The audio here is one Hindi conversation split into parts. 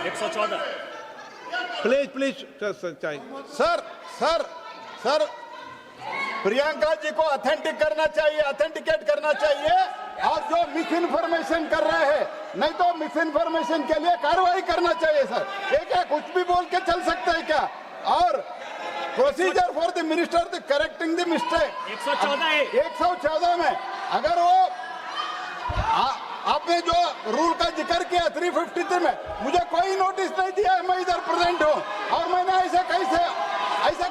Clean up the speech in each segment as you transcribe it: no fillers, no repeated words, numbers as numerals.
114। प्लीज सच्चाई। सर प्रियंका जी को ऑथेंटिक करना चाहिए, ऑथेंटिकेट करना चाहिए, और जो मिस इन्फॉर्मेशन कर रहे हैं, नहीं तो मिस इन्फॉर्मेशन के लिए कार्रवाई करना चाहिए। सर ये क्या कुछ भी बोल के चल सकता है क्या? और procedure for the minister the correcting the mistake 114 है। 114 में अगर वो आपने जो रूल का जिक्र किया 353 में, मुझे कोई नोटिस नहीं दिया है, मैं इधर प्रेजेंट हूँ, और मैंने ऐसे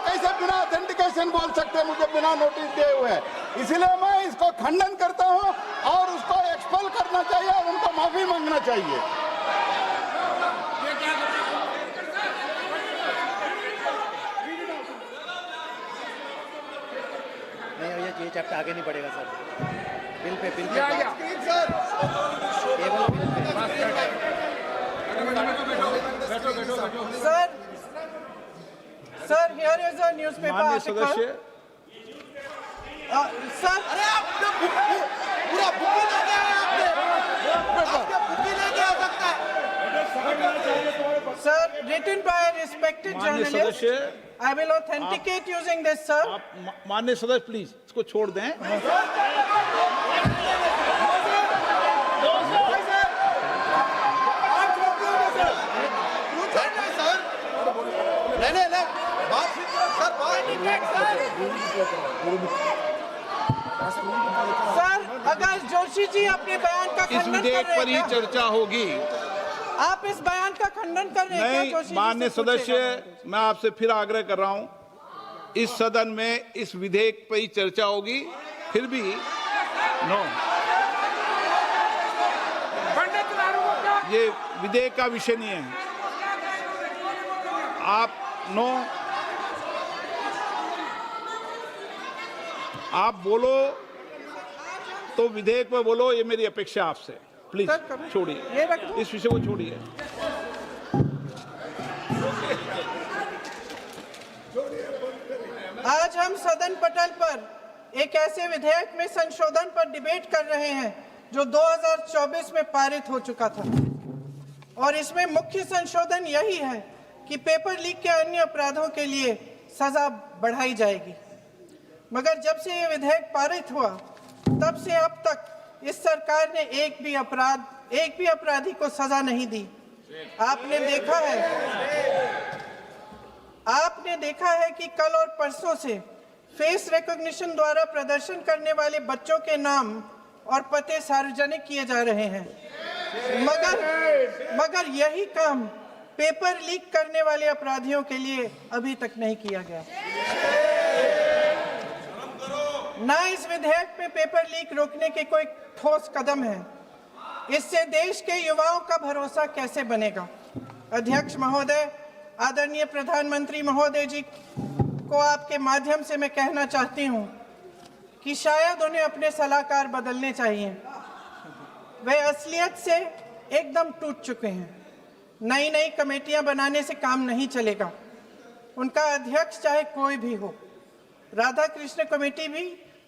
कैसे बिना ऑथेंटिकेशन बोल सकते, मुझे बिना नोटिस दिए हुए। इसलिए मैं इसको खंडन करता हूँ और उसको एक्सपेल करना चाहिए और उनको माफी मांगना चाहिए। नहीं, ये चैप्टर आगे नहीं बढ़ेगा sir. Bill pay sir here is a newspaper माननीय आर्टिकल। सदस्य, सर अरे आप पूरा बुकी ले गया है, आपने बुकी ले गया सकता है। Sir written by a respected माननीय journalist, सदस्य, I will authenticate using this, sir. आप माननीय सदस्य प्लीज इसको छोड़ दें। सर अगर जोशी जी अपने बयान का इस खंडन कर विधेयक रहे पर ही हैं क्या? चर्चा होगी। आप इस बयान का खंडन कर रहे हैं क्या नहीं, जोशी जी? माननीय से पूछेगा। सदस्य, मैं आपसे फिर आग्रह कर रहा हूं, इस सदन में इस विधेयक पर ही चर्चा होगी। फिर भी नो, ये विधेयक का विषय नहीं है। आप नो, आप बोलो तो विधेयक पर बोलो, ये मेरी अपेक्षा आपसे। प्लीज सर, करो। छोड़िए, ये रख दो। इस विषय को छोड़िए। आज हम सदन पटल पर एक ऐसे विधेयक में संशोधन पर डिबेट कर रहे हैं जो 2024 में पारित हो चुका था, और इसमें मुख्य संशोधन यही है कि पेपर लीक के अन्य अपराधों के लिए सजा बढ़ाई जाएगी। मगर जब से ये विधेयक पारित हुआ तब से अब तक इस सरकार ने एक भी अपराधी को सजा नहीं दी। आपने देखा है कि कल और परसों से फेस रिकॉग्निशन द्वारा प्रदर्शन करने वाले बच्चों के नाम और पते सार्वजनिक किए जा रहे हैं, मगर यही काम पेपर लीक करने वाले अपराधियों के लिए अभी तक नहीं किया गया। ना इस विधेयक में पेपर लीक रोकने के कोई ठोस कदम है। इससे देश के युवाओं का भरोसा कैसे बनेगा? अध्यक्ष महोदय, आदरणीय प्रधानमंत्री महोदय जी को आपके माध्यम से मैं कहना चाहती हूं कि शायद उन्हें अपने सलाहकार बदलने चाहिए। वे असलियत से एकदम टूट चुके हैं। नई कमेटियां बनाने से काम नहीं चलेगा। उनका अध्यक्ष चाहे कोई भी हो। राधा कृष्ण कमेटी भी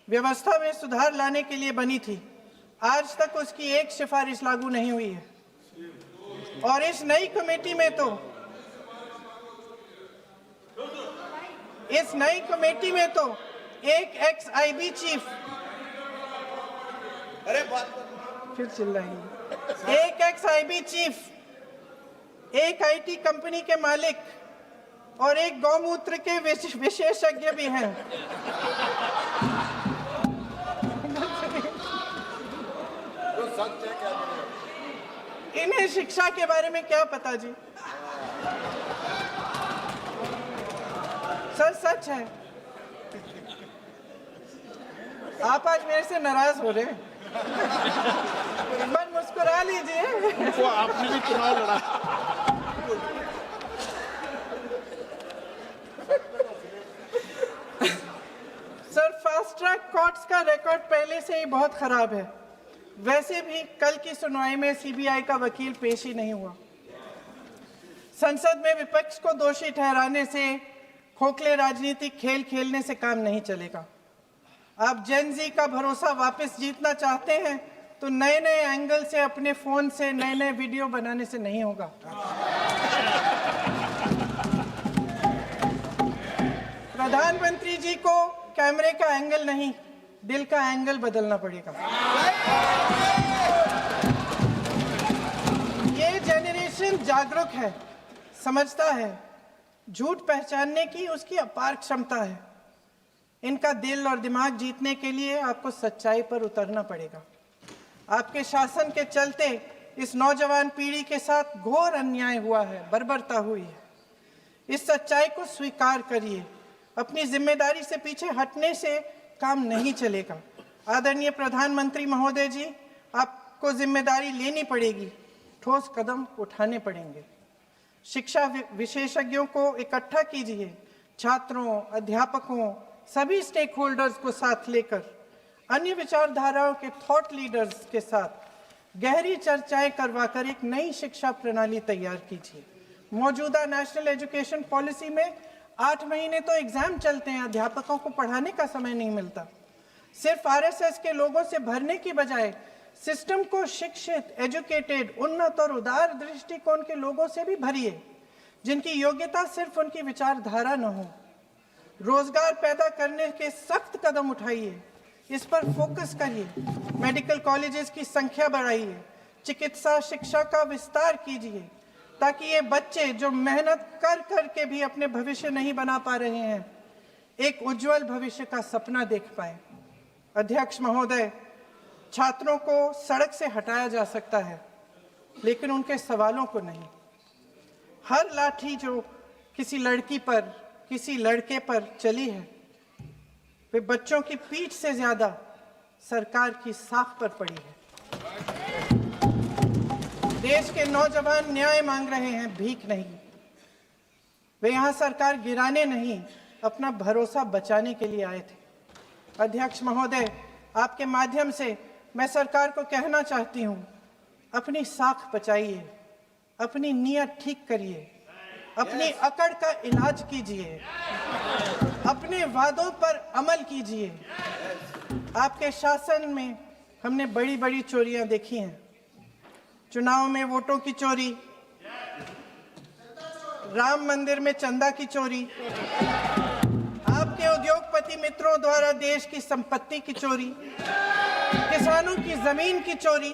व्यवस्था में सुधार लाने के लिए बनी थी। आज तक उसकी एक सिफारिश लागू नहीं हुई है, और इस नई कमेटी में तो एक एक्स-आईबी चीफ, फिर चिल्लाएंगे, एक एक्स-आईबी चीफ, एक आईटी कंपनी के मालिक और एक गौमूत्र के विशेषज्ञ भी हैं। इन्हें शिक्षा के बारे में क्या पता जी? सर सच है। आप आज मेरे से नाराज हो रहे हैं। बस मुस्कुरा लीजिए। वो आपने भी चुनाव लड़ा। सर फास्ट ट्रैक कोर्ट्स का रिकॉर्ड पहले से ही बहुत खराब है। वैसे भी कल की सुनवाई में सीबीआई का वकील पेश ही नहीं हुआ। संसद में विपक्ष को दोषी ठहराने से, खोखले राजनीतिक खेल खेलने से काम नहीं चलेगा। आप जेन जी का भरोसा वापस जीतना चाहते हैं तो नए एंगल से, अपने फोन से नए वीडियो बनाने से नहीं होगा। प्रधानमंत्री जी को कैमरे का एंगल नहीं, दिल का एंगल बदलना पड़ेगा। ये जनरेशन जागरूक है, समझता है, झूठ पहचानने की उसकी अपार क्षमता है। इनका दिल और दिमाग जीतने के लिए आपको सच्चाई पर उतरना पड़ेगा। आपके शासन के चलते इस नौजवान पीढ़ी के साथ घोर अन्याय हुआ है, बर्बरता हुई है। इस सच्चाई को स्वीकार करिए। अपनी जिम्मेदारी से पीछे हटने से काम नहीं चलेगा। आदरणीय प्रधानमंत्री महोदय जी, आपको जिम्मेदारी लेनी पड़ेगी, ठोस कदम उठाने पड़ेंगे। शिक्षा विशेषज्ञों को इकट्ठा कीजिए, छात्रों, अध्यापकों, सभी स्टेक होल्डर्स को साथ लेकर, अन्य विचारधाराओं के थॉट लीडर्स के साथ गहरी चर्चाएं करवाकर एक नई शिक्षा प्रणाली तैयार कीजिए। मौजूदा नेशनल एजुकेशन पॉलिसी में 8 महीने तो एग्जाम चलते हैं, अध्यापकों को पढ़ाने का समय नहीं मिलता। सिर्फ आरएसएस के लोगों से भरने की बजाय सिस्टम को शिक्षित, एजुकेटेड, उन्नत और उदार दृष्टिकोण के लोगों से भी भरिए, जिनकी योग्यता सिर्फ उनकी विचारधारा न हो। रोजगार पैदा करने के सख्त कदम उठाइए, इस पर फोकस करिए। मेडिकल कॉलेजेस की संख्या बढ़ाइए, चिकित्सा शिक्षा का विस्तार कीजिए, ताकि ये बच्चे जो मेहनत कर कर के भी अपने भविष्य नहीं बना पा रहे हैं, एक उज्जवल भविष्य का सपना देख पाए। अध्यक्ष महोदय, छात्रों को सड़क से हटाया जा सकता है, लेकिन उनके सवालों को नहीं। हर लाठी जो किसी लड़की पर, किसी लड़के पर चली है, वे बच्चों की पीठ से ज्यादा सरकार की साख पर पड़ी है। देश के नौजवान न्याय मांग रहे हैं, भीख नहीं। वे यहां सरकार गिराने नहीं, अपना भरोसा बचाने के लिए आए थे। अध्यक्ष महोदय, आपके माध्यम से मैं सरकार को कहना चाहती हूं, अपनी साख बचाइए, अपनी नीयत ठीक करिए, अपनी अकड़ का इलाज कीजिए, अपने वादों पर अमल कीजिए। आपके शासन में हमने बड़ी बड़ी चोरियां देखी हैं। चुनाव में वोटों की चोरी, राम मंदिर में चंदा की चोरी, आपके उद्योगपति मित्रों द्वारा देश की संपत्ति की चोरी, किसानों की जमीन की चोरी,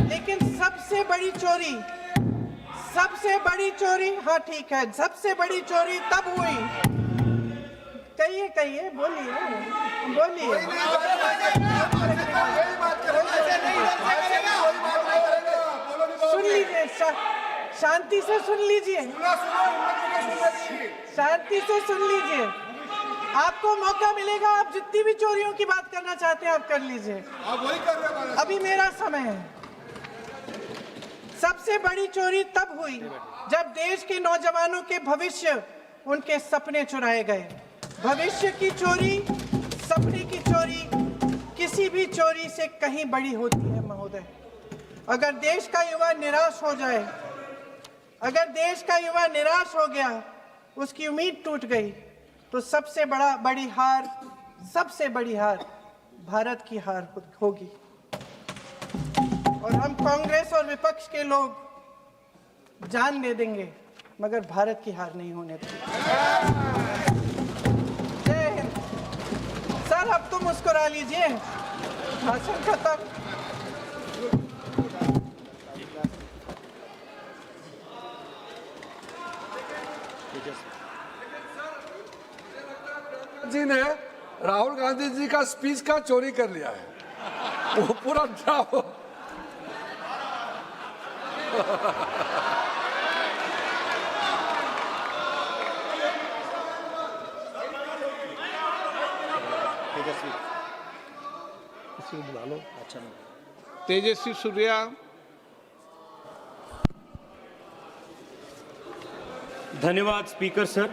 लेकिन सबसे बड़ी चोरी, हाँ ठीक है, सबसे बड़ी चोरी तब हुई। कहिए, बोलिए। सुन लीजिए, शांति से सुन लीजिए, शांति से सुन लीजिए। आपको मौका मिलेगा, आप जितनी भी चोरियों की बात करना चाहते हैं आप कर लीजिए, अभी मेरा समय है। सबसे बड़ी चोरी तब हुई जब देश के नौजवानों के भविष्य, उनके सपने चुराए गए। भविष्य की चोरी, सपने की चोरी किसी भी चोरी से कहीं बड़ी होती है महोदय। अगर देश का युवा निराश हो जाए, अगर देश का युवा निराश हो गया, उसकी उम्मीद टूट गई, तो सबसे बड़ी हार भारत की हार होगी। और हम कांग्रेस और विपक्ष के लोग जान दे देंगे, मगर भारत की हार नहीं होने देंगे। जय हिंद। सर, अब तो मुस्कुरा लीजिए, भाषण खत्म। जी ने राहुल गांधी जी का स्पीच का चोरी कर लिया है, वो पूरा ड्रामा। तेजस्वी सूर्या, धन्यवाद स्पीकर सर।